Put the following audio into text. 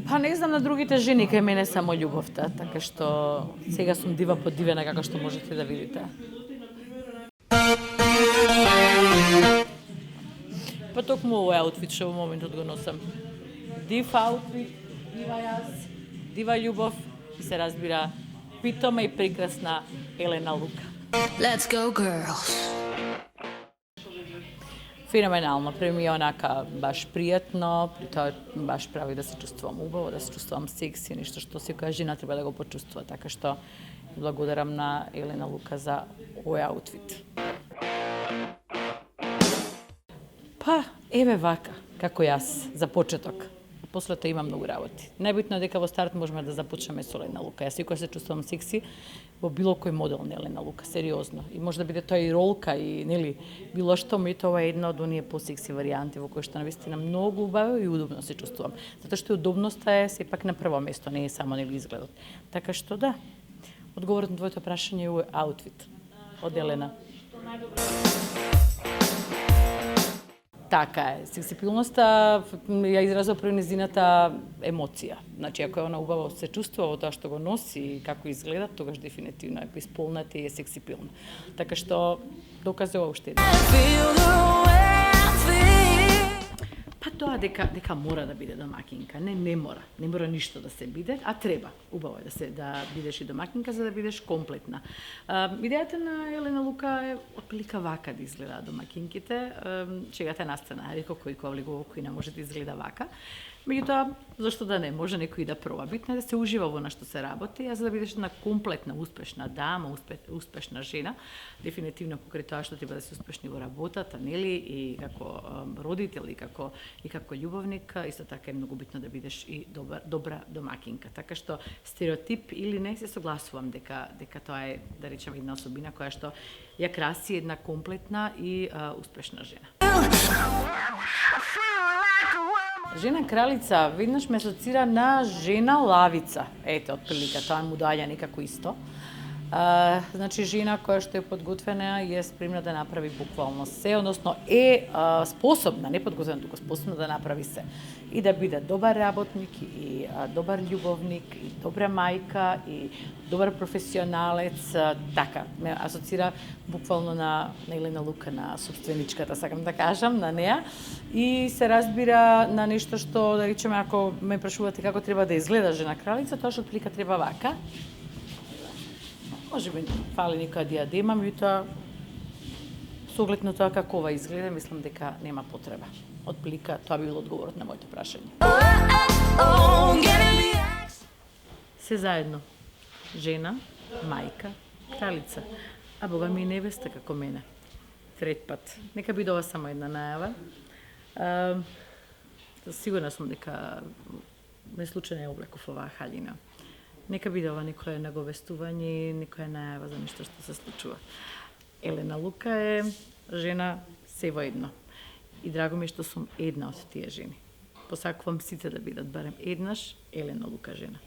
Па не знам на другите жени, кај мене само љубовта, така што сега сум дива подивена како што можете да видите. Па токму овој аутфит што во моментот го носам. Див аутфит, дива јас, дива љубов и се разбира питома и прекрасна Елена Лука. Let's go girls. Феноменално, ми е онака баш пријатно, при тоа баш прави да се чувствувам убаво, да се чувствувам секси, нешто што секоја жена треба да го почувствува, така што благодарам на Елена Лука за овој аутфит. Па, еве вака, како јас, за почеток. После тоа има многу работи. Најбитно е дека во старт можеме да започнеме со Елена Лука. Јас секоја се чувствувам секси во било кој модел на Елена Лука, сериозно. И може да биде тоа и ролка и нели било што, меѓутоа ова е една од оние посекси варијанти во кои што навистина многу убаво и удобно се чувствувам. Затоа што удобноста е сепак на прво место, не е само нели изгледот. Така што да, одговорот на твоето прашање е овој аутфит од Елена. Така е, сексипилноста ја изразува при незината емоција. Значи, ако е она убаво се чувствува во тоа што го носи и како изгледа, тогаш дефинитивно е исполнета и е сексипилна. Така што доказува уште едно. Па тоа дека мора да биде домакинка, не мора. Не мора ништо да се биде, а треба. Убаво е да бидеш и домакинка за да бидеш комплетна. Идејата на Елена Лука е отприлика вака да изгледаат домакинките. Чегата на сцена, реко кој влегува кој не може да изгледа вака. Меѓутоа, зашто да не, може некој да проба. Битно е да се ужива во на што се работи, а за да бидеш една комплетна, успешна дама, успешна жена, дефинитивно покрај тоа што треба да се успешни во работата, нели, и како родител, и како љубовник, исто така е многу битно да бидеш и добра домакинка. Така што стереотип или не се согласувам дека тоа е, да речеме, една особина која што ја краси една комплетна и успешна жена. Жена кралица веднаш ме асоцира на жена лавица. Ете, отприлика, тоа му даја некако исто. Значи, жена која што е подготвена и е спремна да направи буквално се, односно е способна, не подготвена, туку способна да направи се. И да биде добар работник, и добар љубовник, и добра мајка, и добар професионалец, така. Ме асоцира буквално на Елена Лука, на собственичката, сакам да кажам, на неа. И се разбира на нешто што, да речеме, ако ме прашувате како треба да изгледа жена кралица, тоа што отприлика треба вака. Може би фали некоја диадема, меѓутоа со оглед на тоа како ова изгледа, мислам дека нема потреба. Отприлика тоа би било одговорот на моето прашање. Се заедно. Жена, мајка, кралица. А бога ми невеста како мене. Трет пат. Нека биде ова само една најава. Сигурна сум дека не случајно ја облеков оваа халина. Нека биде ова некое наговестување, некоја најава за нешто што се случува. Елена Лука е жена се во едно. И драго ми е што сум една од тие жени. Посакувам сите да бидат барем еднаш Елена Лука жена.